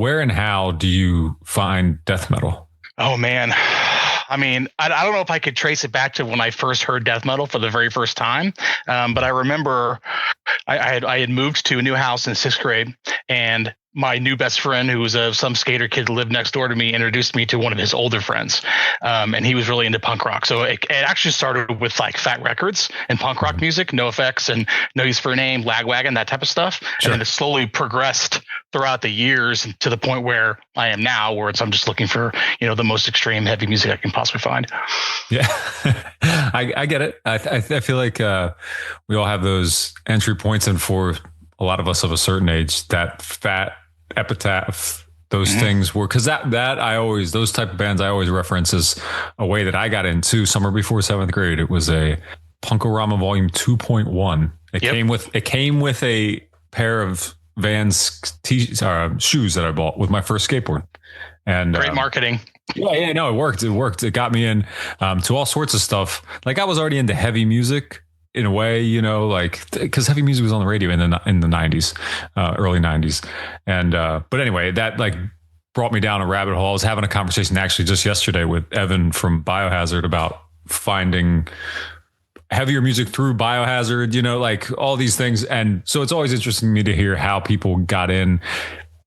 Where and how do you find death metal? Oh man. I mean, I don't know if I could trace it back to when I first heard death metal for the very first time. But I remember I had moved to a new house in sixth grade, and my new best friend, who was some skater kid who lived next door to me, introduced me to one of his older friends. And he was really into punk rock. So it actually started with like Fat Records and punk rock music, No Effects and No Use for a Name, Lagwagon, that type of stuff. Sure. And then it slowly progressed throughout the years to the point where I am now, where I'm just looking for, the most extreme heavy music I can possibly find. Yeah, I get it. I feel like we all have those entry points, and for a lot of us of a certain age, that Fat, Epitaph, those things were, because that I always, those type of bands I always reference as a way that I got into summer before seventh grade. It was a Punk-O-Rama Volume 2.1. It came with a pair of Vans shoes that I bought with my first skateboard. And great marketing. Yeah, no, it worked. It got me in to all sorts of stuff. Like, I was already into heavy music in a way, like, because heavy music was on the radio in the 90s, early 90s. And but anyway, that like brought me down a rabbit hole. I was having a conversation actually just yesterday with Evan from Biohazard about finding heavier music through Biohazard, like all these things. And so it's always interesting to me to hear how people got in.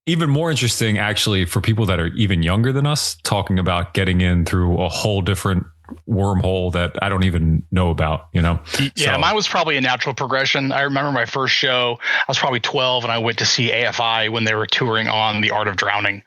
Even more interesting, actually, for people that are even younger than us, talking about getting in through a whole different wormhole that I don't even know about, Yeah, so. Mine was probably a natural progression. I remember my first show, I was probably 12, and I went to see AFI when they were touring on The Art of Drowning.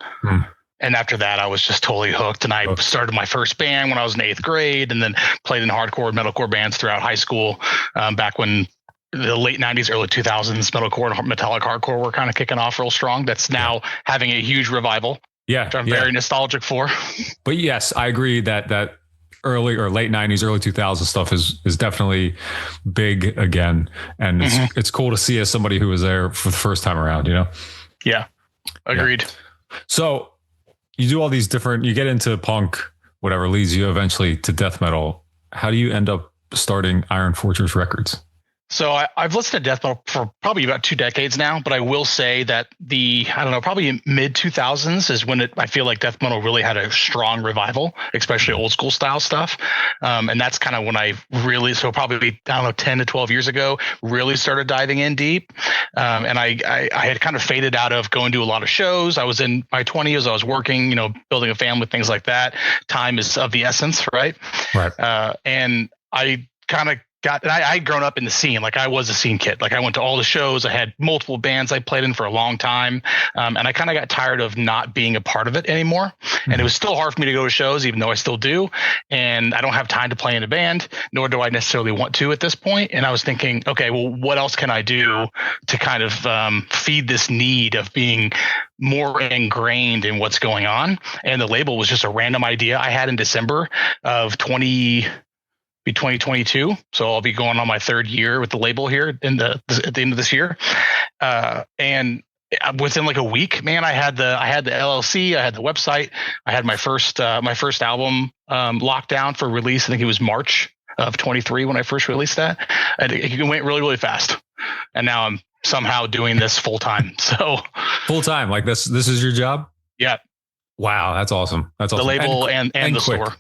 And after that, I was just totally hooked. And I started my first band when I was in 8th grade, and then played in hardcore and metalcore bands throughout high school, back when the late 90s, early 2000s, metalcore and metallic hardcore were kind of kicking off real strong. That's now having a huge revival. Yeah. Which I'm very nostalgic for. But yes, I agree that early or late 90s, early 2000s stuff is definitely big again. And it's cool to see as somebody who was there for the first time around, Yeah. Agreed. Yeah. So you do all these different, you get into punk, whatever leads you eventually to death metal. How do you end up starting Iron Fortress Records? So I've listened to death metal for probably about 2 decades now, but I will say that probably mid 2000s is when I feel like death metal really had a strong revival, especially old school style stuff. And that's kind of when I really, so probably, 10 to 12 years ago, really started diving in deep. And I had kind of faded out of going to a lot of shows. I was in my 20s, I was working, building a family, things like that. Time is of the essence, right? Right. And I kind of I'd grown up in the scene. Like, I was a scene kid. Like, I went to all the shows. I had multiple bands I played in for a long time. And I kind of got tired of not being a part of it anymore. And it was still hard for me to go to shows, even though I still do. And I don't have time to play in a band, nor do I necessarily want to at this point. And I was thinking, okay, well, what else can I do to kind of feed this need of being more ingrained in what's going on? And the label was just a random idea I had in December of 2022. So I'll be going on my 3rd year with the label here at the end of this year. And within like a week, man, I had the LLC, I had the website, I had my first album locked down for release. I think it was March of 23 when I first released that. And it went really, really fast. And now I'm somehow doing this full time. So full time, like this is your job? Yeah. Wow, that's awesome. That's awesome. The label and the quick. store.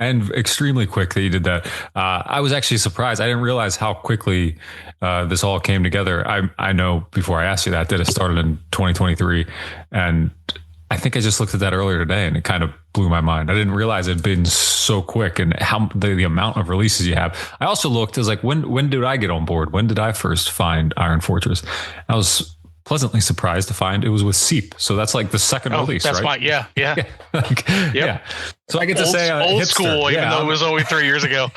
And extremely quick that you did that. I was actually surprised. I didn't realize how quickly this all came together. I know before I asked you that it started in 2023. And I think I just looked at that earlier today, and it kind of blew my mind. I didn't realize it had been so quick, and how the amount of releases you have. I also looked, I was like, when did I get on board? When did I first find Iron Fortress? I was pleasantly surprised to find it was with Seep. So that's like the second release, that's right? Yeah. Yeah. So I get to say old hipster. School, even though it was only 3 years ago.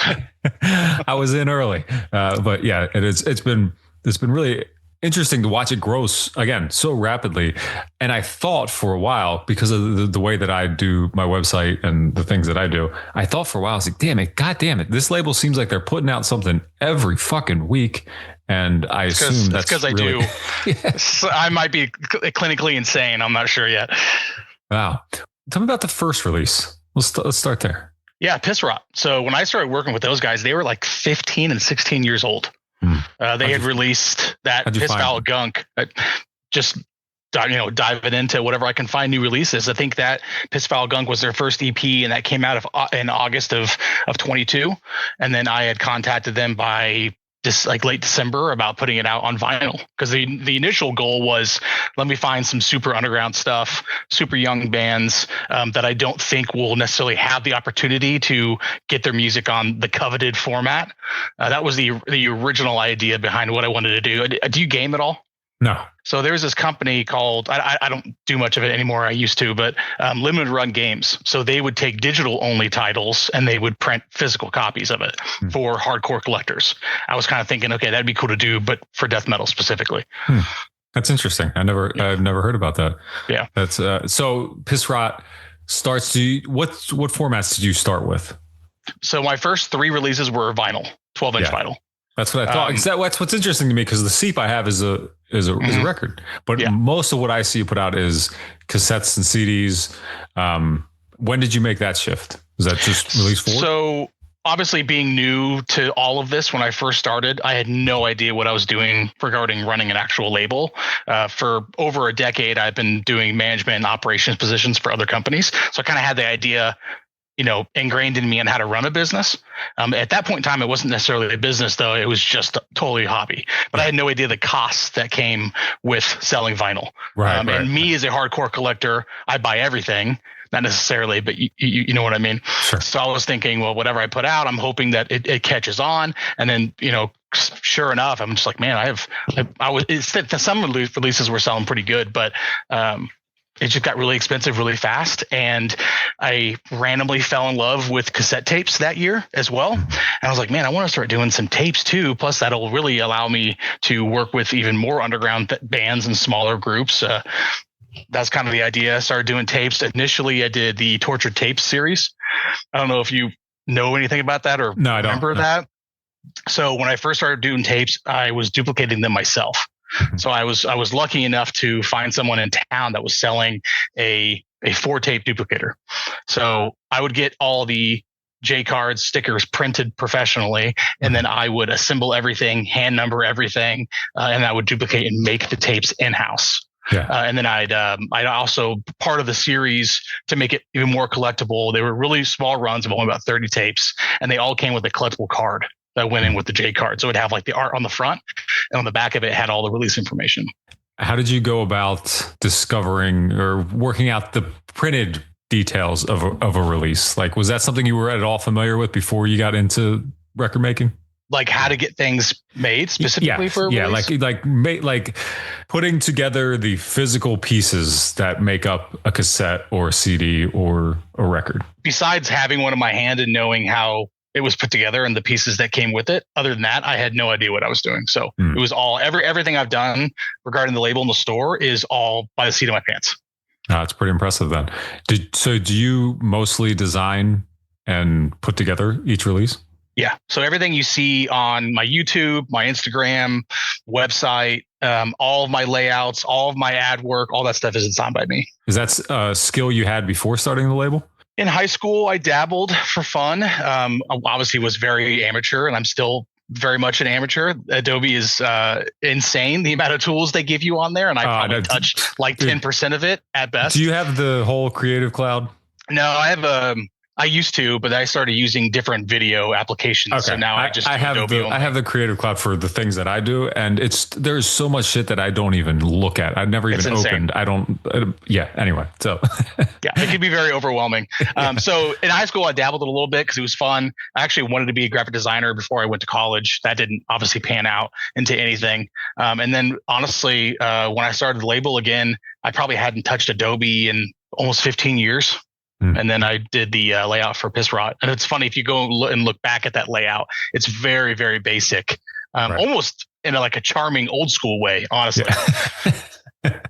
I was in early, but yeah, it's been really interesting to watch it grow again so rapidly. And I thought for a while, because of the way that I do my website and the things that I do, I thought for a while, I was like, God damn it, this label seems like they're putting out something every fucking week. And I assume that's because I do. So I might be clinically insane. I'm not sure yet. Wow. Tell me about the first release. Let's start there. Yeah, Piss Rot. So when I started working with those guys, they were like 15 and 16 years old. They had released that Piss Foul Gunk. Just diving into whatever I can find new releases. I think that Piss Foul Gunk was their first EP, and that came out in August of 22. And then I had contacted them by just like late December about putting it out on vinyl, because the initial goal was, let me find some super underground stuff, super young bands that I don't think will necessarily have the opportunity to get their music on the coveted format. That was the original idea behind what I wanted to do. Do you game at all? No. So there's this company called, I don't do much of it anymore. I used to, but Limited Run Games. So they would take digital only titles and they would print physical copies of it for hardcore collectors. I was kind of thinking, okay, that'd be cool to do, but for death metal specifically. That's interesting. I've never heard about that. Yeah. That's so Piss Rot starts to, what formats did you start with? So my first 3 releases were vinyl, 12-inch vinyl. That's what I thought. That's what's interesting to me, because the Seep I have is a record, but most of what I see you put out is cassettes and CDs. When did you make that shift? Was that just release 4? So obviously, being new to all of this, when I first started, I had no idea what I was doing regarding running an actual label. For over a decade, I've been doing management and operations positions for other companies. So I kind of had the idea, ingrained in me on how to run a business. At that point in time, it wasn't necessarily a business, though. It was just totally a hobby. But I had no idea the costs that came with selling vinyl. Right. And me as a hardcore collector, I buy everything. Not necessarily, but you know what I mean? Sure. So I was thinking, well, whatever I put out, I'm hoping that it catches on. And then, sure enough, I'm just like, man, some releases were selling pretty good, but it just got really expensive really fast. And I randomly fell in love with cassette tapes that year as well. And I was like, man, I want to start doing some tapes too. Plus that'll really allow me to work with even more underground bands and smaller groups. That's kind of the idea. I started doing tapes. Initially, I did the Tortured Tapes series. I don't know if you know anything about that or remember that. So when I first started doing tapes, I was duplicating them myself. So I was lucky enough to find someone in town that was selling a 4-tape duplicator. So I would get all the J cards, stickers printed professionally, and then I would assemble everything, hand number everything, and I would duplicate and make the tapes in-house. Yeah. And then I'd also, part of the series, to make it even more collectible, they were really small runs of only about 30 tapes, and they all came with a collectible card that went in with the J card. So it'd have like the art on the front, and on the back of it had all the release information. How did you go about discovering or working out the printed details of a release? Like, was that something you were at all familiar with before you got into record making? Like how to get things made specifically for a release? like putting together the physical pieces that make up a cassette or a CD or a record. Besides having one in my hand and knowing how it was put together and the pieces that came with it, other than that, I had no idea what I was doing. So it was all everything I've done regarding the label in the store is all by the seat of my pants. It's pretty impressive then. Do you mostly design and put together each release? Yeah. So everything you see on my YouTube, my Instagram, website, all of my layouts, all of my ad work, all that stuff is designed by me. Is that a skill you had before starting the label? In high school, I dabbled for fun. Obviously was very amateur, and I'm still very much an amateur. Adobe is insane, the amount of tools they give you on there. And I probably touched like 10% of it at best. Do you have the whole Creative Cloud? No, I used to, but I started using different video applications. Okay. So now I have the Creative Cloud for the things that I do, and there's so much shit that I don't even look at. I've never even opened. Anyway, so yeah, it can be very overwhelming. So in high school, I dabbled a little bit because it was fun. I actually wanted to be a graphic designer before I went to college. That didn't obviously pan out into anything. And then honestly, when I started the label again, I probably hadn't touched Adobe in almost 15 years. And then I did the layout for Piss Rot. And it's funny, if you go and look back at that layout, it's very, very basic, almost in a charming old school way, honestly. Yeah.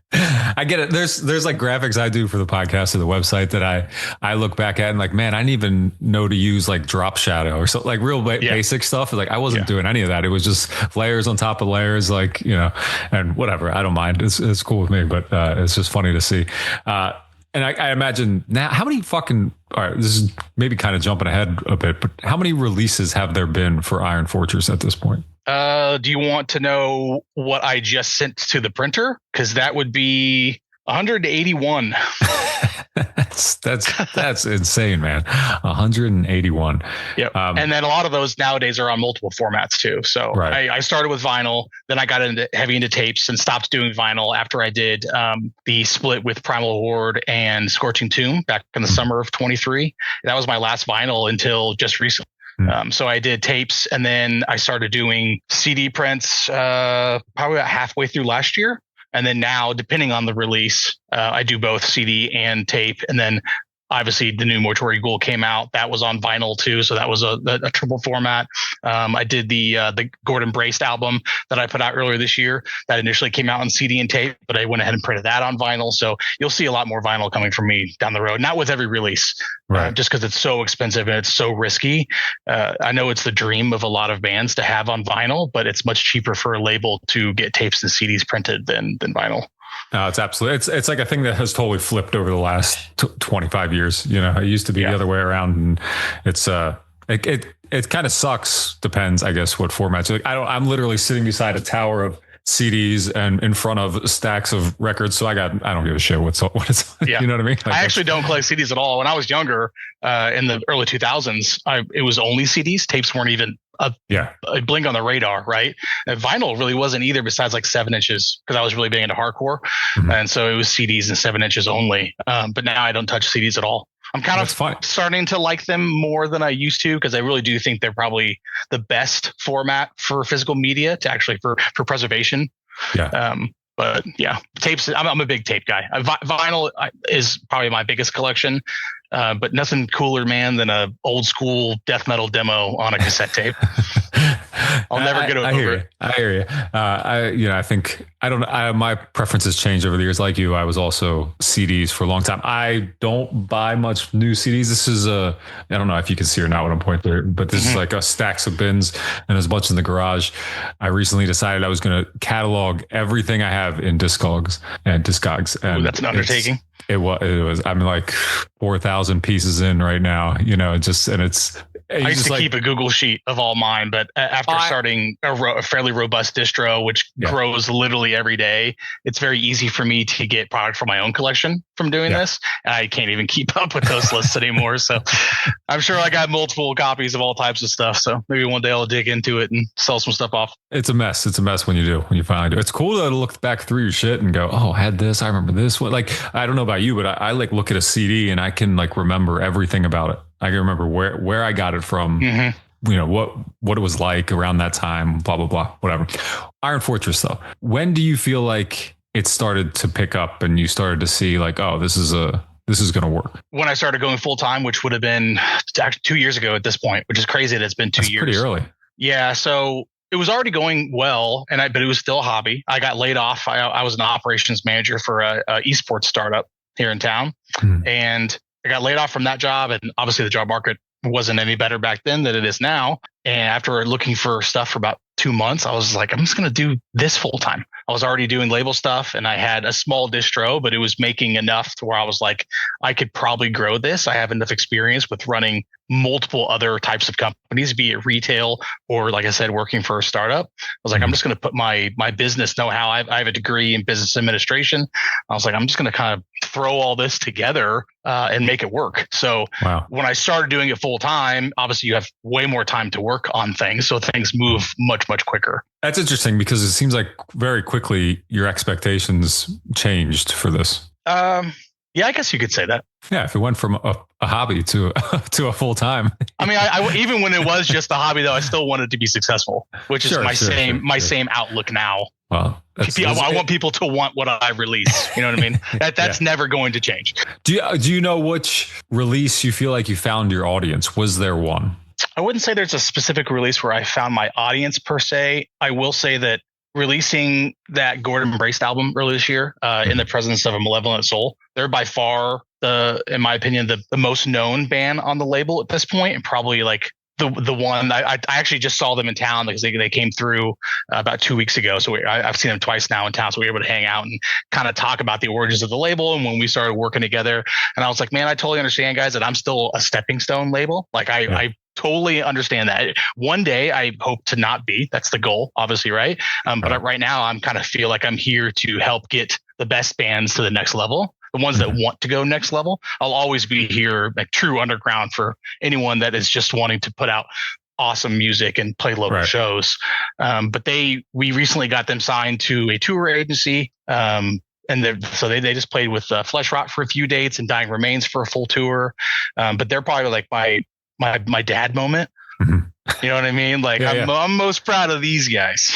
I get it. There's like graphics I do for the podcast or the website that I look back at and like, man, I didn't even know to use like drop shadow or something, like real basic stuff. Like I wasn't doing any of that. It was just layers on top of layers, and whatever. I don't mind. It's cool with me, but it's just funny to see. And I imagine now, how many fucking, all right, this is maybe kind of jumping ahead a bit, but how many releases have there been for Iron Fortress at this point? Do you want to know what I just sent to the printer? Because that would be 181. That's insane, man. 181. Yeah. And then a lot of those nowadays are on multiple formats too. So right. I started with vinyl, then I got heavy into tapes and stopped doing vinyl after I did the split with Primal Horde and Scorching Tomb back in the summer of 23. That was my last vinyl until just recently. So I did tapes, and then I started doing CD prints probably about halfway through last year. And then now, depending on the release, I do both CD and tape. And then obviously the new Mortuary Ghoul came out. That was on vinyl too. So that was a triple format. I did the Gordon Braced album that I put out earlier this year. That initially came out on CD and tape, but I went ahead and printed that on vinyl. So you'll see a lot more vinyl coming from me down the road. Not with every release, right? Just because it's so expensive and it's so risky. I know it's the dream of a lot of bands to have on vinyl, but it's much cheaper for a label to get tapes and CDs printed than vinyl. No, it's absolutely. It's like a thing that has totally flipped over the last 25 years. You know, it used to be the other way around, and it's it kind of sucks. Depends, I guess, what format. So like, I'm literally sitting beside a tower of CDs and in front of stacks of records. So I don't give a shit what it's. Yeah. You know what I mean? Like, I actually don't collect CDs at all. When I was younger, in the early 2000s, it was only CDs. Tapes weren't even a blink on the radar, right? And vinyl really wasn't either, besides like 7 inches, because I was really big into hardcore. And so it was CDs and 7 inches only. But now I don't touch CDs at all. I'm kind of starting to like them more than I used to, because I really do think they're probably the best format for physical media to actually for preservation. Yeah. But yeah, tapes. I'm a big tape guy. Vinyl is probably my biggest collection. But nothing cooler, man, than a old school death metal demo on a cassette tape. I'll never get over it. I hear you. I think my preferences changed over the years. Like you, I was also CDs for a long time. I don't buy much new CDs. This is I don't know if you can see or not what I'm pointing to, but this is like a stacks of bins and there's a bunch in the garage. I recently decided I was going to catalog everything I have in Discogs. And that's an undertaking. It was. I'm like 4,000 pieces in right now. You know, I used to keep a Google sheet of all mine, but after starting a fairly robust distro, which grows literally every day, it's very easy for me to get product for my own collection from doing this. And I can't even keep up with those lists anymore. So I'm sure I got multiple copies of all types of stuff. So maybe one day I'll dig into it and sell some stuff off. It's a mess. It's a mess when you finally do. It's cool though to look back through your shit and go, oh, I had this. I remember this one. Like, I don't know about you, but I like look at a CD and I can like remember everything about it. I can remember where I got it from, you know, what it was like around that time, blah, blah, blah, whatever. Iron Fortress, though, when do you feel like it started to pick up and you started to see like, oh, this is going to work? When I started going full time, which would have been actually 2 years ago at this point, which is crazy that it's been 2 years. Pretty early. Yeah. So it was already going well, but it was still a hobby. I got laid off. I was an operations manager for a esports startup here in town. And I got laid off from that job, and obviously the job market wasn't any better back then than it is now. And after looking for stuff for about 2 months, I was like, I'm just going to do this full time. I was already doing label stuff and I had a small distro, but it was making enough to where I was like, I could probably grow this. I have enough experience with running multiple other types of companies, be it retail or, like I said, working for a startup. I was like, I'm just going to put my business know-how. I have a degree in business administration. I was like, I'm just going to kind of throw all this together and make it work. So when I started doing it full time, obviously you have way more time to work on things. So things move much, much quicker. That's interesting because it seems like very quickly your expectations changed for this. Yeah, I guess you could say that. Yeah, if it went from a hobby to a full time. I mean, I even when it was just a hobby, though, I still wanted to be successull, which is my same outlook now. Well, I want people to want what I release. You know what I mean? That's never going to change. Do you know which release you feel like you found your audience? Was there one? I wouldn't say there's a specific release where I found my audience per se. I will say that releasing that Gordon Braced album earlier this year, In the Presence of a Malevolent Soul, they're by far in my opinion, the most known band on the label at this point, and probably like the one I actually just saw them in town because they came through about 2 weeks ago. So I've seen them twice now in town. So we were able to hang out and kind of talk about the origins of the label and when we started working together. And I was like, man, I totally understand, guys, that I'm still a stepping stone label. Like I totally understand that. One day I hope to not be. That's the goal, obviously, right? But right now I'm kind of feel like I'm here to help get the best bands to the next level. The ones that want to go next level. I'll always be here, like true underground for anyone that is just wanting to put out awesome music and play local shows. But we recently got them signed to a tour agency. So they just played with Flesh Rot for a few dates and Dying Remains for a full tour. But they're probably like my dad moment. You know what I mean? Like I'm most proud of these guys.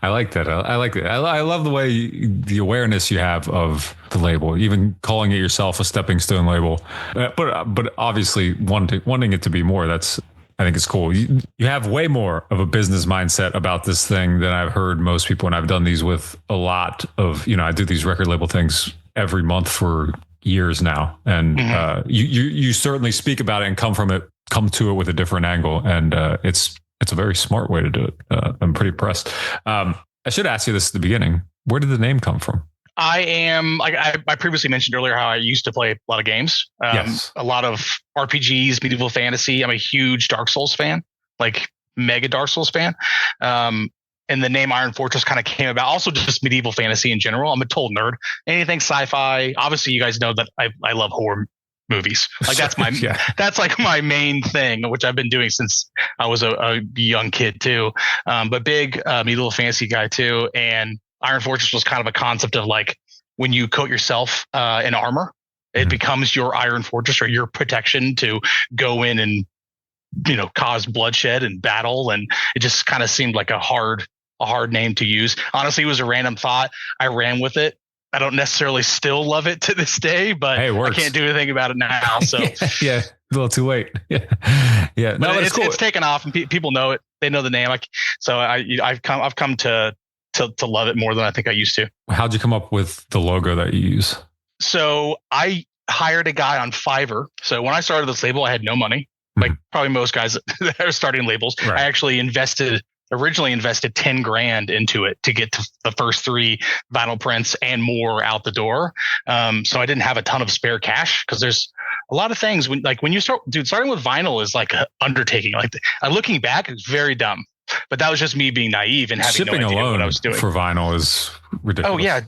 I like that. I like it. I love the way the awareness you have of the label, even calling it yourself a stepping stone label. But obviously wanting it to be more. I think it's cool. You have way more of a business mindset about this thing than I've heard most people. And I've done these with a lot of, I do these record label things every month for years now. And you certainly speak about it and come to it with a different angle. And it's a very smart way to do it. I'm pretty impressed. I should ask you this at the beginning. Where did the name come from? I previously mentioned earlier how I used to play a lot of games, a lot of RPGs, medieval fantasy. I'm a huge Dark Souls fan, like mega Dark Souls fan. And the name Iron Fortress kind of came about. Also just medieval fantasy in general. I'm a total nerd. Anything sci-fi. Obviously, you guys know that I love horror movies. Like that's that's like my main thing, which I've been doing since I was a young kid too. But big medieval fantasy guy too. And Iron Fortress was kind of a concept of like when you coat yourself in armor, it becomes your Iron Fortress or your protection to go in and cause bloodshed and battle. And it just kind of seemed like a hard name to use. Honestly, it was a random thought. I ran with it. I don't necessarily still love it to this day, but I can't do anything about it now. So yeah, a little too late. Yeah. No, it's cool. It's taken off, and people know it. They know the name. I've come to love it more than I think I used to. How'd you come up with the logo that you use? So I hired a guy on Fiverr. So when I started this label, I had no money, like probably most guys that are starting labels. Right. I actually originally invested 10 grand into it to get to the first 3 vinyl prints and more out the door. So I didn't have a ton of spare cash because there's a lot of things when you starting with vinyl is like an undertaking. Like looking back, it's very dumb. But that was just me being naive and having shipping no idea alone what I was doing. For vinyl is ridiculous. Oh yeah,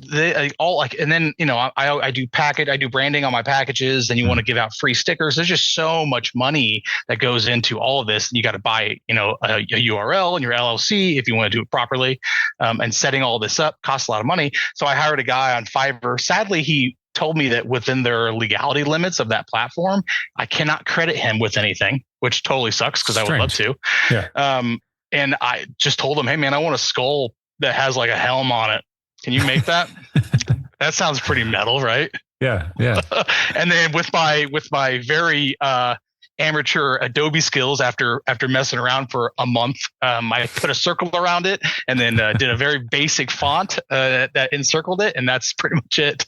and then I do branding on my packages. Then you want to give out free stickers. There's just so much money that goes into all of this. You got to buy a URL and your LLC if you want to do it properly. And setting all this up costs a lot of money. So I hired a guy on Fiverr. Sadly, he told me that within their legality limits of that platform, I cannot credit him with anything, which totally sucks because I would love to. Yeah. And I just told him, hey man, I want a skull that has like a helm on it. Can you make that? That sounds pretty metal, right? Yeah. And then with my very amateur Adobe skills, after messing around for a month, I put a circle around it and then did a very basic font that encircled it, and that's pretty much it.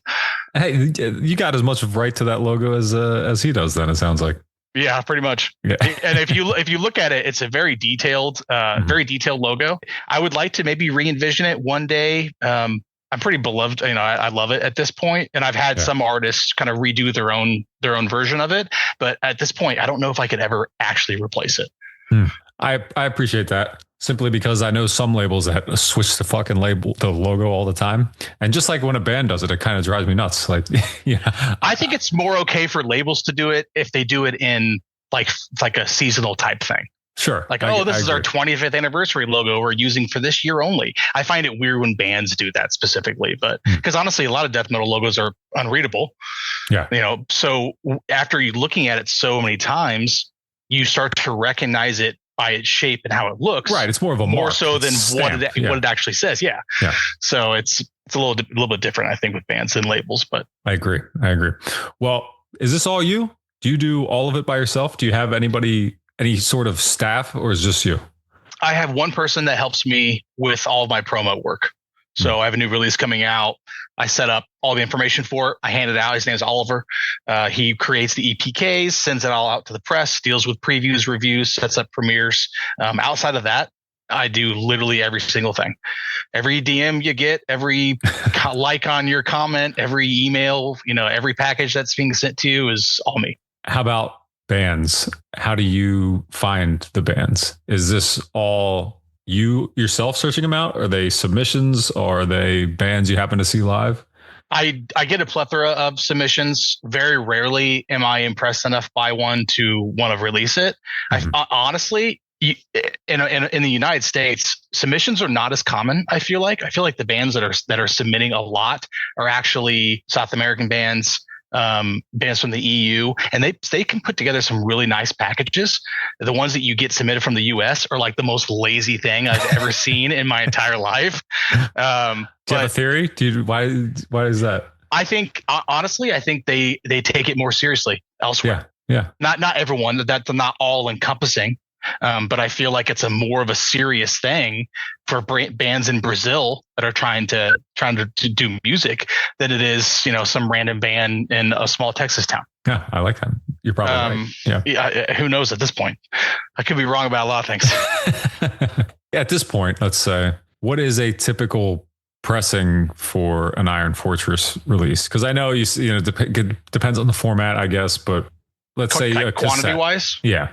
Hey, you got as much right to that logo as he does. Then it sounds like. Yeah, pretty much. Yeah. And if you look at it, it's a very detailed logo. I would like to maybe re-envision it one day. I'm pretty beloved. I love it at this point, and I've had some artists kind of redo their own version of it. But at this point, I don't know if I could ever actually replace it. I appreciate that, simply because I know some labels that switch the logo all the time. And just like when a band does it, it kind of drives me nuts. Like, I think it's more okay for labels to do it if they do it in like a seasonal type thing. Sure. Like, this is our 25th anniversary logo we're using for this year only. I find it weird when bands do that specifically, but because honestly, a lot of death metal logos are unreadable. Yeah. So after you looking at it so many times, you start to recognize it by its shape and how it looks. Right. It's more of a more so than stamp. what it actually says. Yeah. So it's a little bit different, I think, with bands than labels, but I agree. Well, is this all you? Do you do all of it by yourself? Do you have any sort of staff, or is it just you? I have one person that helps me with all of my promo work. So I have a new release coming out. I set up all the information for it. I hand it out. His name's Oliver. He creates the EPKs, sends it all out to the press, deals with previews, reviews, sets up premieres. Outside of that, I do literally every single thing. Every DM you get, every like on your comment, every email, every package that's being sent to you is all me. How about bands? How do you find the bands? Is this all you yourself searching them out? Are they submissions, or are they bands you happen to see live? I get a plethora of submissions. Very rarely am I impressed enough by one to want to release it. Honestly, in the United States, submissions are not as common. I feel like the bands that are submitting a lot are actually South American bands, bands from the EU, and they can put together some really nice packages. The ones that you get submitted from the US are like the most lazy thing I've ever seen in my entire life. Do you have a theory? Why is that? I think honestly, they take it more seriously elsewhere. Yeah. Not everyone. That's not all encompassing. But I feel like it's a more of a serious thing for bands in Brazil that are trying to do music than it is, some random band in a small Texas town. Yeah, I like that. You're probably right. Yeah. Who knows at this point? I could be wrong about a lot of things. At this point, let's say, what is a typical pressing for an Iron Fortress release? Because I know it depends on the format, I guess, but let's say a quantity wise. Yeah.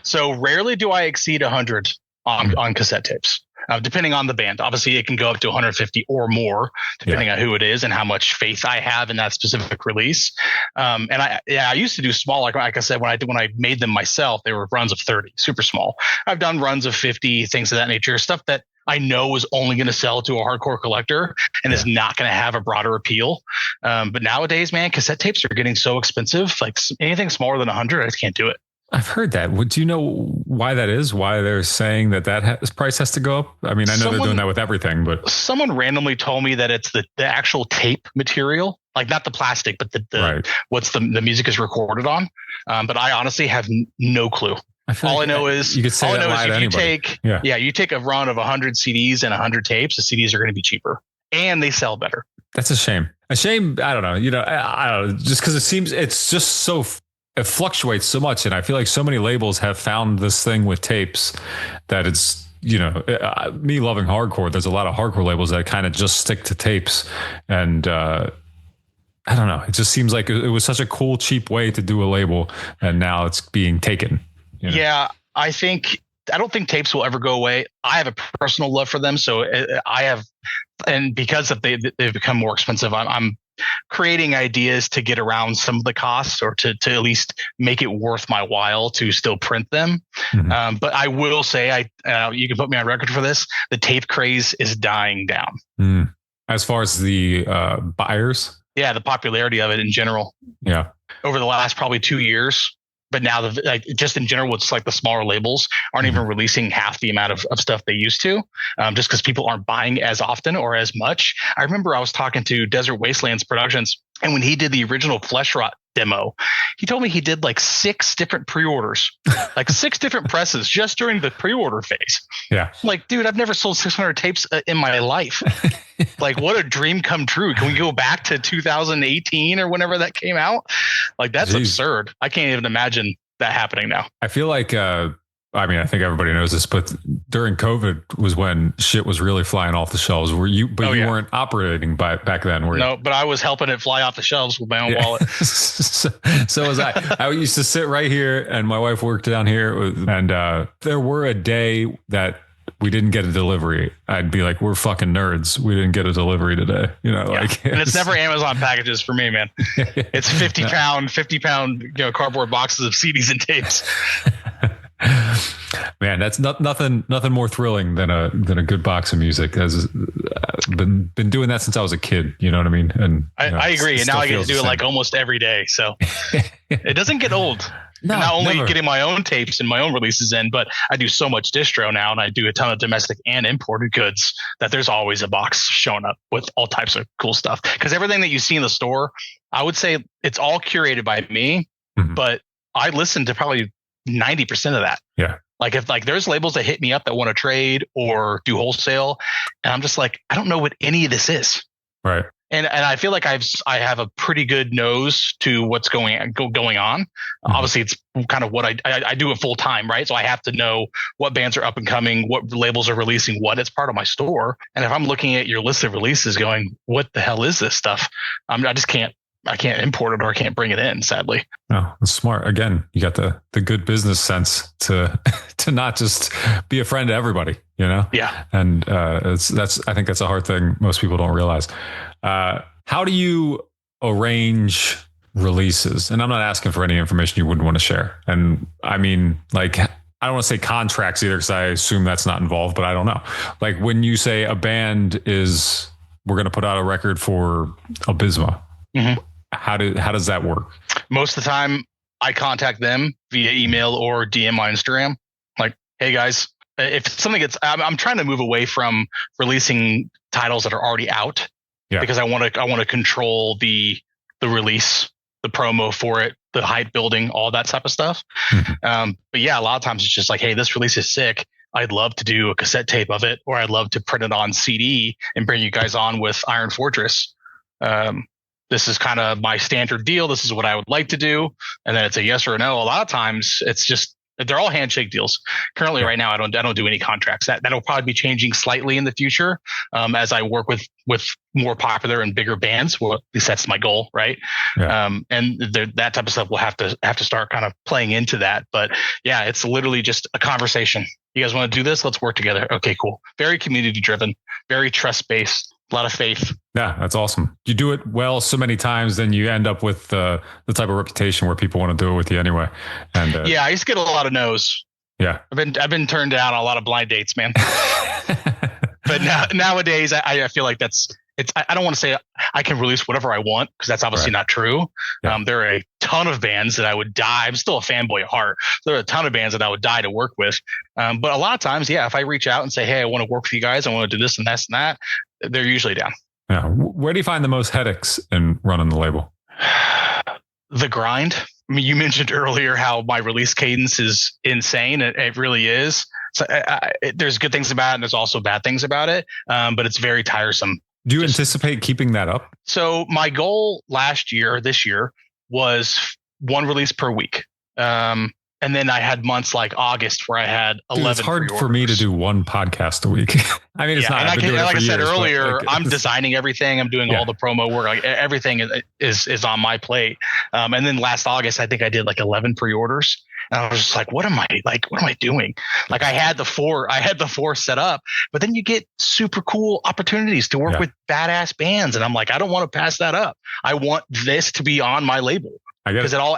So rarely do I exceed 100 on cassette tapes, depending on the band. Obviously, it can go up to 150 or more, depending on who it is and how much faith I have in that specific release. And I used to do small, like I said, when I made them myself, they were runs of 30, super small. I've done runs of 50, things of that nature, stuff that I know is only going to sell to a hardcore collector and is not going to have a broader appeal. But nowadays, man, cassette tapes are getting so expensive. Like anything smaller than 100, I just can't do it. I've heard that. Do you know why that is? Why they're saying that price has to go up? I mean, I know they're doing that with everything, but someone randomly told me that it's the actual tape material, like not the plastic, but the what's the music is recorded on. But I honestly have no clue. All I know is if you take a run of 100 CDs and 100 tapes, the CDs are going to be cheaper and they sell better. That's a shame. I don't know. I don't know. Just because it's just so. It fluctuates so much, and I feel like so many labels have found this thing with tapes that it's, me loving hardcore. There's a lot of hardcore labels that kind of just stick to tapes, and I don't know. It just seems like it was such a cool, cheap way to do a label, and now it's being taken. Yeah, I don't think tapes will ever go away. I have a personal love for them, so and because they've become more expensive, I'm creating ideas to get around some of the costs, or to at least make it worth my while to still print them. But I will say, you can put me on record for this, the tape craze is dying down. As far as the buyers? Yeah, the popularity of it in general. Yeah. Over the last probably 2 years. But now, just in general, it's like the smaller labels aren't even releasing half the amount of stuff they used to, just because people aren't buying as often or as much. I remember I was talking to Desert Wastelands Productions, and when he did the original Flesh Rot demo, he told me he did like 6 different pre-orders, like 6 different presses just during the pre-order phase. Yeah. Like, dude, I've never sold 600 tapes in my life. Like, what a dream come true. Can we go back to 2018 or whenever that came out? Like, that's absurd. I can't even imagine that happening now. I feel like, I think everybody knows this, but during COVID was when shit was really flying off the shelves. You weren't operating back then, were you? No, but I was helping it fly off the shelves with my own wallet. So was I. I used to sit right here, and my wife worked down here, and there were a day that we didn't get a delivery. I'd be like, we're fucking nerds. We didn't get a delivery today. And it's never Amazon packages for me, man. It's 50 pound, cardboard boxes of CDs and tapes. Man, that's nothing more thrilling than a good box of music. Has been doing that since I was a kid. You know what I mean? And I agree. And now I get to do it like almost every day. So it doesn't get old. No, not only getting my own tapes and my own releases in, but I do so much distro now, and I do a ton of domestic and imported goods, that there's always a box showing up with all types of cool stuff. Because everything that you see in the store, I would say it's all curated by me, but I listen to probably 90% of that. Yeah. Like if like there's labels that hit me up that want to trade or do wholesale, and I'm just like, I don't know what any of this is. Right. And I feel like I have a pretty good nose to what's going on. Mm-hmm. Obviously, it's kind of what I do it full time, right? So I have to know what bands are up and coming, what labels are releasing what. It's part of my store. And if I'm looking at your list of releases, going, what the hell is this stuff? I just can't. I can't import it or I can't bring it in, sadly. No, it's smart. Again, you got the good business sense to to not just be a friend to everybody, you know? Yeah. And I think that's a hard thing most people don't realize. How do you arrange releases? And I'm not asking for any information you wouldn't want to share. And I mean, like, I don't want to say contracts either, because I assume that's not involved, but I don't know. Like when you say a band we're going to put out a record for Abysma. Mm-hmm. How does that work? Most of the time I contact them via email or DM on Instagram. Like, hey guys, if something I'm trying to move away from releasing titles that are already out, because I want to control the release, the promo for it, the hype building, all that type of stuff. Mm-hmm. But yeah, a lot of times it's just like, hey, this release is sick. I'd love to do a cassette tape of it, or I'd love to print it on CD and bring you guys on with Iron Fortress. This is kind of my standard deal. This is what I would like to do. And then it's a yes or a no. A lot of times it's just, they're all handshake deals. Currently right now, I don't do any contracts. That'll probably be changing slightly in the future. As I work with more popular and bigger bands. Well, at least that's my goal. Right. Yeah. And that type of stuff will have to start kind of playing into that. But yeah, it's literally just a conversation. You guys want to do this? Let's work together. Okay, cool. Very community driven, very trust based. A lot of faith. Yeah, that's awesome. You do it well so many times, then you end up with the type of reputation where people want to do it with you anyway. And yeah, I used to get a lot of no's. Yeah, I've been turned down on a lot of blind dates, man. But nowadays, I feel like I don't want to say I can release whatever I want, because that's obviously not true. Yeah. There are a ton of bands that I would die. I'm still a fanboy at heart. There are a ton of bands that I would die to work with. But a lot of times, yeah, if I reach out and say, hey, I want to work with you guys, I want to do this and this and that, they're usually down. Yeah. Where do you find the most headaches in running the label? The grind. I mean, you mentioned earlier how my release cadence is insane. It really is. So there's good things about it, and there's also bad things about it. But it's very tiresome. Do you anticipate keeping that up? So my goal this year was one release per week. And then I had months like August where I had 11. It's hard for me to do one podcast a week. I mean, it's not. And like I said earlier, I'm designing everything. I'm doing all the promo work. Like everything is on my plate. And then last August, I think I did like 11 pre-orders. And I was just like, what am I doing? Like I had the four set up, but then you get super cool opportunities to work with badass bands. And I'm like, I don't want to pass that up. I want this to be on my label. Because it all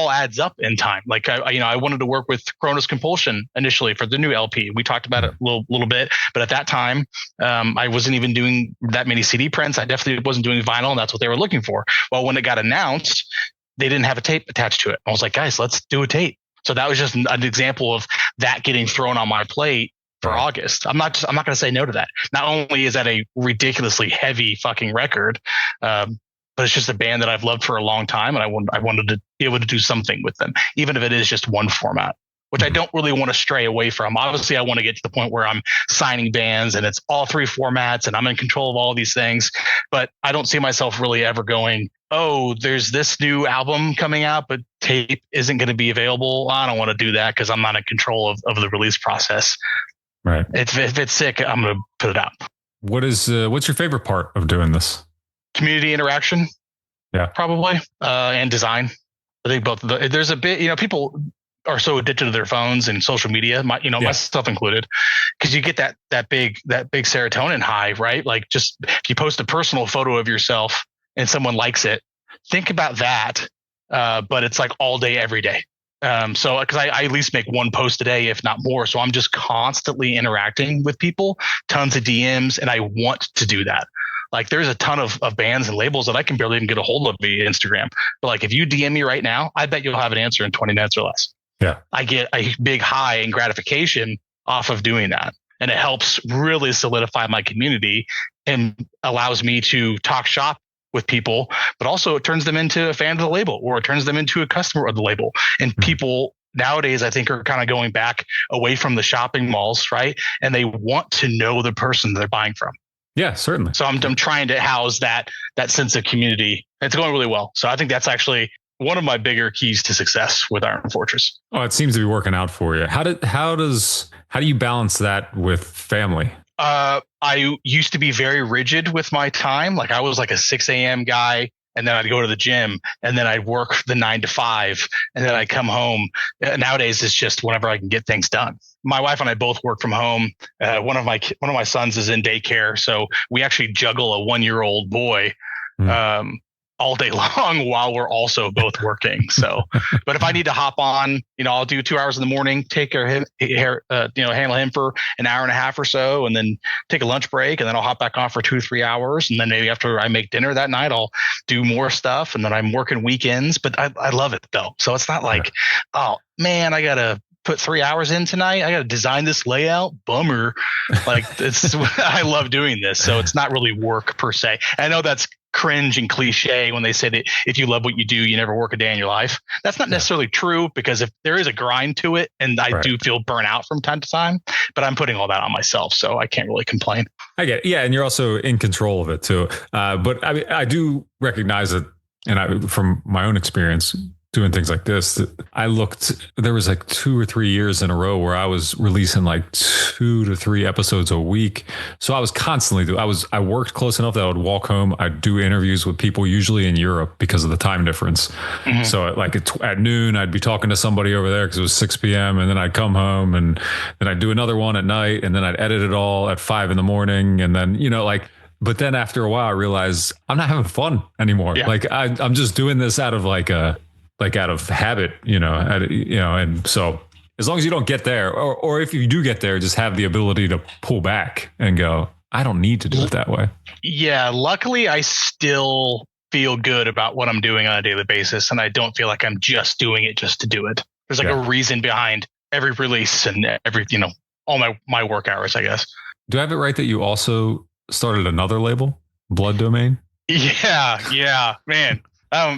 adds up in time. Like I wanted to work with Kronos Compulsion initially for the new LP. We talked about it a little bit, but at that time, I wasn't even doing that many CD prints. I definitely wasn't doing vinyl, and that's what they were looking for. Well, when it got announced, they didn't have a tape attached to it. I was like, guys, let's do a tape. So that was just an example of that getting thrown on my plate for August. I'm not going to say no to that. Not only is that a ridiculously heavy fucking record, but it's just a band that I've loved for a long time, and I wanted to be able to do something with them, even if it is just one format, which I don't really want to stray away from. Obviously, I want to get to the point where I'm signing bands and it's all three formats and I'm in control of all of these things, but I don't see myself really ever going, oh, there's this new album coming out, but tape isn't going to be available. I don't want to do that because I'm not in control of the release process. Right. If it's sick, I'm going to put it out. What's your favorite part of doing this? Community interaction, probably, and design. I think both. There's a bit, people are so addicted to their phones and social media, myself included, because you get that big serotonin high, right? Like just if you post a personal photo of yourself and someone likes it, think about that. But it's like all day, every day. So because I at least make one post a day, if not more. So I'm just constantly interacting with people, tons of DMs, and I want to do that. Like there's a ton of bands and labels that I can barely even get a hold of via Instagram. But like if you DM me right now, I bet you'll have an answer in 20 minutes or less. Yeah. I get a big high in gratification off of doing that. And it helps really solidify my community and allows me to talk shop with people, but also it turns them into a fan of the label, or it turns them into a customer of the label. And people nowadays I think are kind of going back away from the shopping malls, right? And they want to know the person they're buying from. Yeah, certainly. So I'm trying to house that sense of community. It's going really well. So I think that's actually one of my bigger keys to success with Iron Fortress. Oh, it seems to be working out for you. How do you balance that with family? I used to be very rigid with my time. Like I was like a 6 a.m. guy, and then I'd go to the gym, and then I'd work the 9 to 5, and then I'd come home. Nowadays, it's just whenever I can get things done. My wife and I both work from home. One of my sons is in daycare, so we actually juggle a 1-year-old boy all day long while we're also both working. So, but if I need to hop on, I'll do 2 hours in the morning, take care of him, handle him for an hour and a half or so, and then take a lunch break, and then I'll hop back on for 2 to 3 hours, and then maybe after I make dinner that night, I'll do more stuff, and then I'm working weekends. But I love it though, so it's not like, oh man, I gotta put 3 hours in tonight. I got to design this layout. Bummer. Like I love doing this. So it's not really work per se. I know that's cringe and cliche when they say that if you love what you do, you never work a day in your life. That's not necessarily true, because if there is a grind to it, and I do feel burnout from time to time, but I'm putting all that on myself, so I can't really complain. I get it. Yeah. And you're also in control of it too. But I do recognize it. And from my own experience, doing things like this, there was like 2 or 3 years in a row where I was releasing like 2 to 3 episodes a week. So I was constantly I worked close enough that I would walk home. I'd do interviews with people, usually in Europe because of the time difference. Mm-hmm. So at noon, I'd be talking to somebody over there because it was 6 p.m. And then I'd come home, and then I'd do another one at night, and then I'd edit it all at 5 a.m. And then, but then after a while I realized I'm not having fun anymore. Yeah. Like I'm just doing this out of out of habit, and so as long as you don't get there, or if you do get there, just have the ability to pull back and go, I don't need to do it that way. Yeah. Luckily, I still feel good about what I'm doing on a daily basis, and I don't feel like I'm just doing it just to do it. There's a reason behind every release and every, all my work hours, I guess. Do I have it right that you also started another label, Blood Domain? Yeah, man.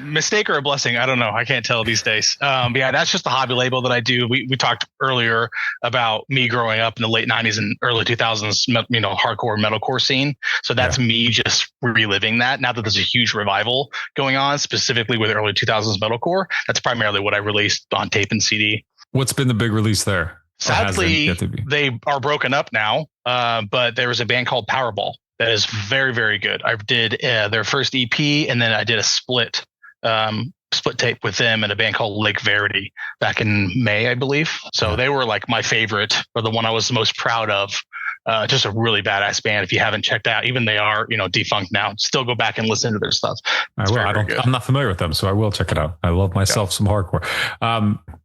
Mistake or a blessing? I don't know. I can't tell these days. Yeah, that's just a hobby label that I do. We talked earlier about me growing up in the late 90s and early 2000s, hardcore metalcore scene. So that's me just reliving that. Now that there's a huge revival going on, specifically with early 2000s metalcore, that's primarily what I released on tape and CD. What's been the big release there? Sadly, they are broken up now, but there was a band called Powerball that is very, very good. I did their first EP, and then I did a split tape with them and a band called Lake Verity back in May, I believe. So they were like my favorite, or the one I was the most proud of. Just a really badass band. If you haven't checked out, even they are, defunct now, still go back and listen to their stuff. I will. I'm not familiar with them, so I will check it out. I love myself some hardcore.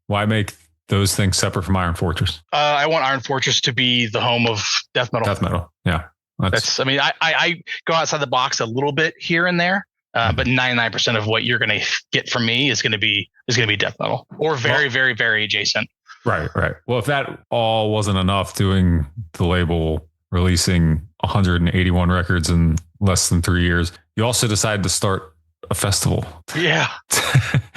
Why make those things separate from Iron Fortress? I want Iron Fortress to be the home of death metal. Death metal. Yeah. I go outside the box a little bit here and there, but 99% of what you're going to get from me is going to be death metal, or very, very, very adjacent. Right. Well, if that all wasn't enough, doing the label, releasing 181 records in less than 3 years, you also decided to start a festival. Yeah.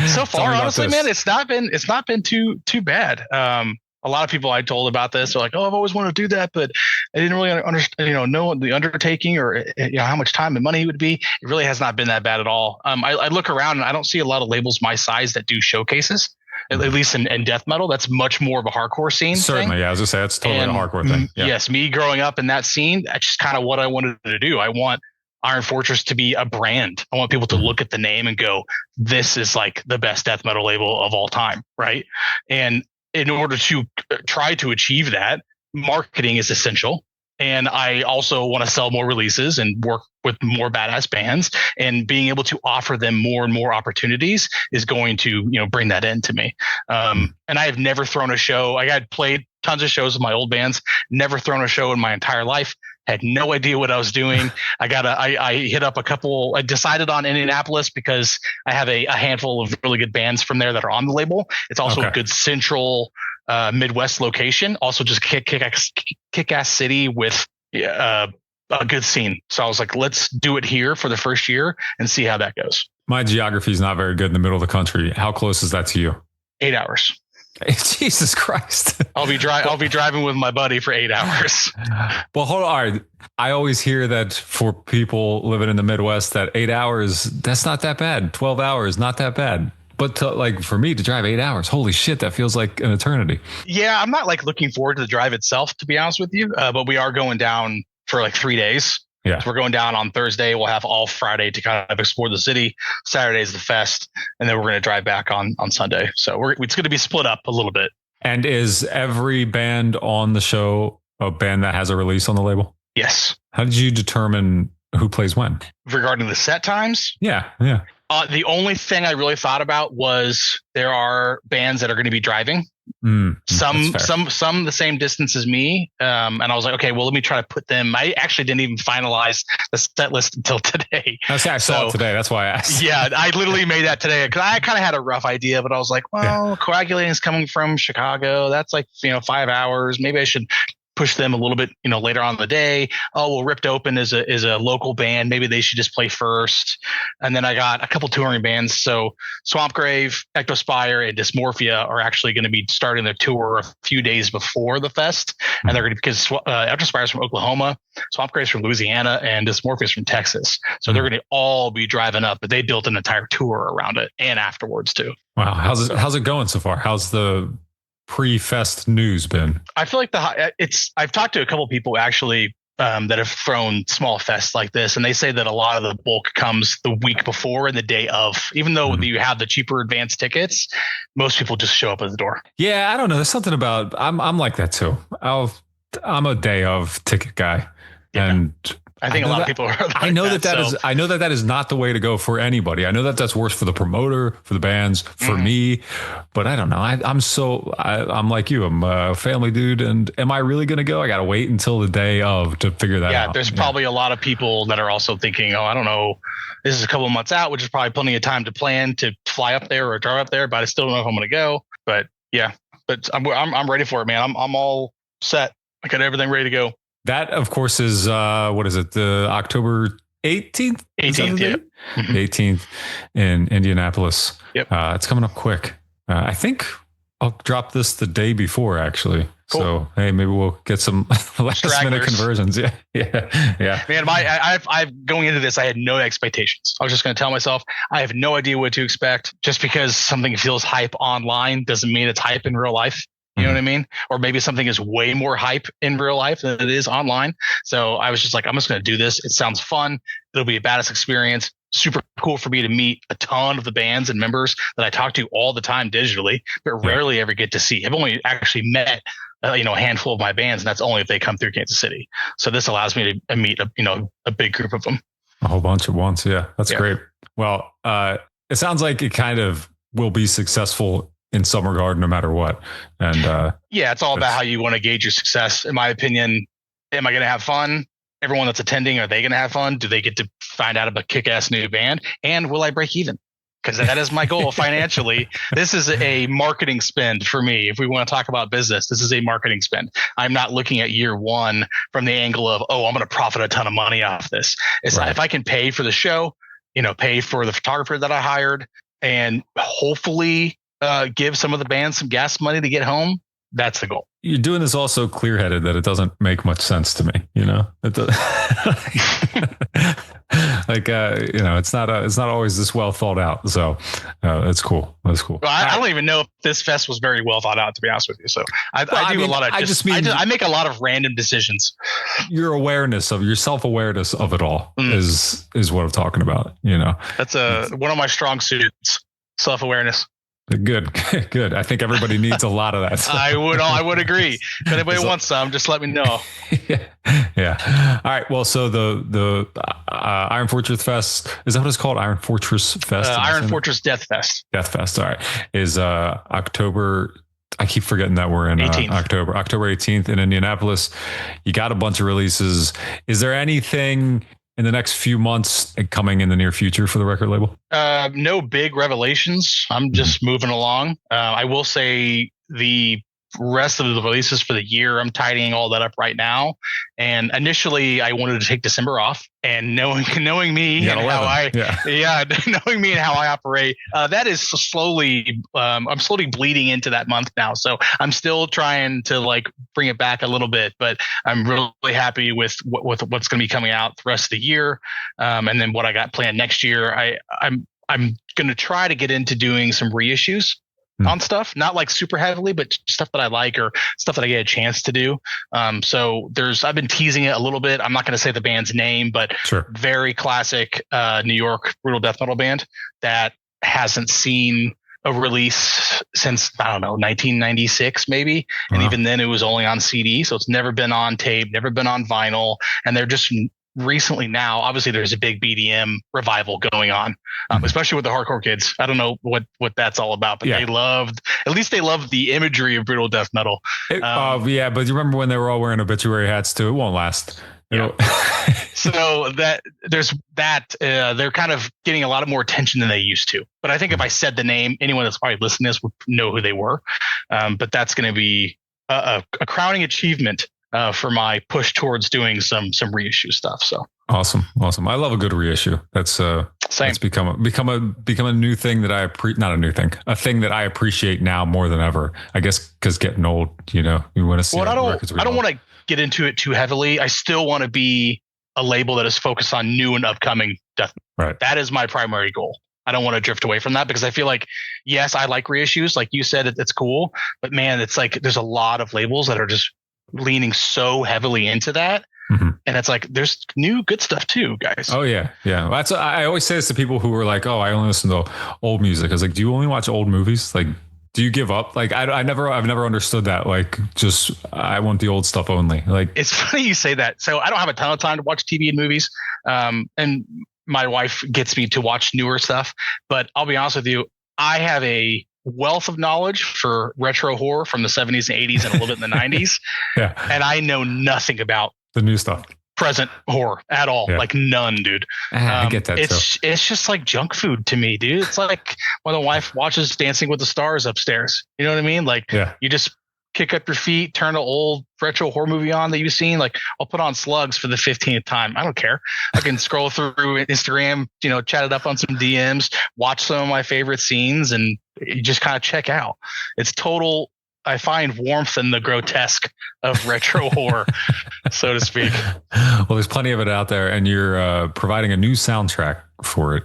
So far, honestly, man, it's not been too bad. A lot of people I told about this are like, "Oh, I've always wanted to do that, but I didn't really understand, know the undertaking, or how much time and money it would be." It really has not been that bad at all. I look around and I don't see a lot of labels my size that do showcases, at least in death metal. That's much more of a hardcore scene. Certainly, thing. Yeah. I was gonna say that's totally a hardcore thing. Yeah. Yes, me growing up in that scene, that's just kind of what I wanted to do. I want Iron Fortress to be a brand. I want people to look at the name and go, "This is like the best death metal label of all time," right? And in order to try to achieve that, marketing is essential. And I also want to sell more releases and work with more badass bands, and being able to offer them more and more opportunities is going to, bring that into me. And I have never thrown a show. I had played tons of shows with my old bands, never thrown a show in my entire life. Had no idea what I was doing. I hit up a couple. I decided on Indianapolis because I have a handful of really good bands from there that are on the label. It's also a good central Midwest location. Also just kick-ass city with a good scene. So I was like, let's do it here for the first year and see how that goes. My geography is not very good in the middle of the country. How close is that to you? 8 hours. Jesus Christ. I'll be driving with my buddy for 8 hours. Well, hold on. All right. I always hear that for people living in the Midwest, that 8 hours, that's not that bad. 12 hours, not that bad. But like for me to drive 8 hours, holy shit, that feels like an eternity. Yeah, I'm not like looking forward to the drive itself, to be honest with you. But we are going down for like 3 days. Yeah. So we're going down on Thursday. We'll have all Friday to kind of explore the city. Saturday is the fest, and then we're going to drive back on Sunday. So it's going to be split up a little bit. And is every band on the show a band that has a release on the label? Yes. How did you determine who plays when? Regarding the set times? Yeah. The only thing I really thought about was there are bands that are going to be driving. Some the same distance as me. And I was like, okay, well, let me try to put them. I actually didn't even finalize the set list until today. I saw it today. That's why I asked. Yeah, I literally made that today because I kind of had a rough idea, but I was like, well, Coagulating is coming from Chicago. That's like, 5 hours. Maybe I should push them a little bit, later on in the day. Oh, well, Ripped Open is a local band. Maybe they should just play first. And then I got a couple touring bands. So Swampgrave, Ectospire, and Dysmorphia are actually going to be starting their tour a few days before the fest. And they're going to, because Ectospire is from Oklahoma, Swampgrave is from Louisiana, and Dysmorphia is from Texas. So they're going to all be driving up, but they built an entire tour around it and afterwards too. Wow. How's it going so far? How's the pre-fest news been? I feel like I've talked to a couple people actually that have thrown small fests like this, and they say that a lot of the bulk comes the week before and the day of. Even though you have the cheaper advanced tickets, most people just show up at the door. Yeah, I don't know. There's something about I'm like that too. I'm a day of ticket guy, and I think a lot of people are. I know that is not the way to go for anybody. I know that that's worse for the promoter, for the bands, for me, but I don't know. I'm like you. I'm a family dude, and am I really going to go? I got to wait until the day of to figure that out. Yeah, there's probably a lot of people that are also thinking, oh, I don't know, this is a couple of months out, which is probably plenty of time to plan to fly up there or drive up there, but I still don't know if I'm going to go. But yeah, but I'm ready for it, man. I'm all set. I got everything ready to go. That, of course, is what is it? The October 18th? 18th, yeah. 18th in Indianapolis. Yep. It's coming up quick. I think I'll drop this the day before, actually. Cool. So, hey, maybe we'll get some last minute conversions. Yeah. Man, I've going into this, I had no expectations. I was just going to tell myself, I have no idea what to expect. Just because something feels hype online doesn't mean it's hype in real life. You know what I mean? Or maybe something is way more hype in real life than it is online. So I was just like, I'm just going to do this. It sounds fun. It'll be a badass experience. Super cool for me to meet a ton of the bands and members that I talk to all the time digitally, but rarely ever get to see. I've only actually met a handful of my bands, and that's only if they come through Kansas City. So this allows me to meet a big group of them. A whole bunch at once. Yeah, that's great. Well, it sounds like it kind of will be successful in some regard, no matter what. And it's all about how you want to gauge your success. In my opinion, am I going to have fun? Everyone that's attending, are they going to have fun? Do they get to find out about a kick-ass new band? And will I break even? Because that is my goal financially. This is a marketing spend for me. If we want to talk about business, this is a marketing spend. I'm not looking at year one from the angle of, I'm going to profit a ton of money off this. It's if I can pay for the show, pay for the photographer that I hired, and hopefully give some of the bands some gas money to get home. That's the goal. You're doing this all so clear-headed that it doesn't make much sense to me. It's not always this well thought out. So it's cool. That's cool. Well, I don't even know if this fest was very well thought out, to be honest with you. So I make a lot of random decisions. Your self-awareness of it all is what I'm talking about. That's one of my strong suits, self-awareness. Good. I think everybody needs a lot of that. So. I would agree. If anybody wants some, just let me know. Yeah. All right. Well, so the Iron Fortress Fest, is that what it's called? Iron Fortress Fest? Iron Fortress Death Fest. Death Fest. All right. Is October. I keep forgetting that we're in October 18th in Indianapolis. You got a bunch of releases. Is there anything in the next few months coming in the near future for the record label? No big revelations. I'm just moving along. I will say the rest of the releases for the year. I'm tidying all that up right now. And initially, I wanted to take December off. And knowing me and how knowing me and how I operate, that is slowly. I'm slowly bleeding into that month now. So I'm still trying to like bring it back a little bit, but I'm really happy with what's going to be coming out the rest of the year, and then what I got planned next year. I'm going to try to get into doing some reissues on stuff, not like super heavily, but stuff that I like or stuff that I get a chance to do. So I've been teasing it a little bit. I'm not going to say the band's name, but very classic New York brutal death metal band that hasn't seen a release since, I don't know, 1996 maybe. And even then it was only on CD. So it's never been on tape, never been on vinyl. And they're just recently now, obviously there's a big BDM revival going on, especially with the hardcore kids. I don't know what that's all about, but they loved the imagery of brutal death metal. But you remember when they were all wearing obituary hats too? It won't last. So they're kind of getting a lot more attention than they used to. But I think if I said the name, anyone that's probably listening to this would know who they were. But that's going to be a crowning achievement for my push towards doing some reissue stuff. So awesome. I love a good reissue. That's it's become a new thing that a thing that I appreciate now more than ever. I guess because getting old, you want to see. Well, I don't want to get into it too heavily. I still want to be a label that is focused on new and upcoming death. Right. That is my primary goal. I don't want to drift away from that because I feel like, yes, I like reissues. Like you said, it's cool, but man, it's like there's a lot of labels that are just leaning so heavily into that. And it's like, there's new good stuff too, guys. Oh yeah. Yeah. I always say this to people who are like, oh, I only listen to old music. I was like, do you only watch old movies? Like, do you give up? Like, I've never understood that. Like, just, I want the old stuff only. Like, it's funny you say that. So I don't have a ton of time to watch TV and movies. And my wife gets me to watch newer stuff, but I'll be honest with you. I have a wealth of knowledge for retro horror from the 70s and 80s and a little bit in the 90s. Yeah. And I know nothing about the new stuff, present horror at all. Like none, dude. I get that. It's just like junk food to me, dude. It's like when the wife watches Dancing with the Stars upstairs. You know what I mean? Like you just kick up your feet, turn an old retro horror movie on that you've seen. Like I'll put on Slugs for the 15th time. I don't care. I can scroll through Instagram, chat it up on some DMs, watch some of my favorite scenes, and you just kind of check out. It's total. I find warmth in the grotesque of retro horror, so to speak. Well, there's plenty of it out there, and you're providing a new soundtrack for it.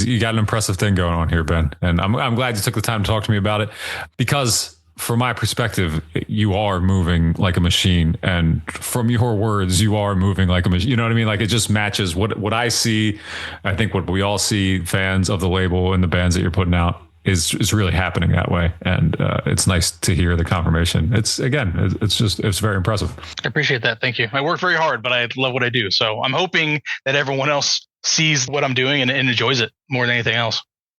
You got an impressive thing going on here, Ben, and I'm glad you took the time to talk to me about it, because from my perspective, you are moving like a machine, and from your words, you are moving like a machine. You know what I mean? Like, it just matches what I see. I think what we all see, fans of the label and the bands that you're putting out, is really happening that way. And it's nice to hear the confirmation. It's very impressive. I appreciate that. Thank you. I work very hard, but I love what I do. So I'm hoping that everyone else sees what I'm doing and enjoys it more than anything else.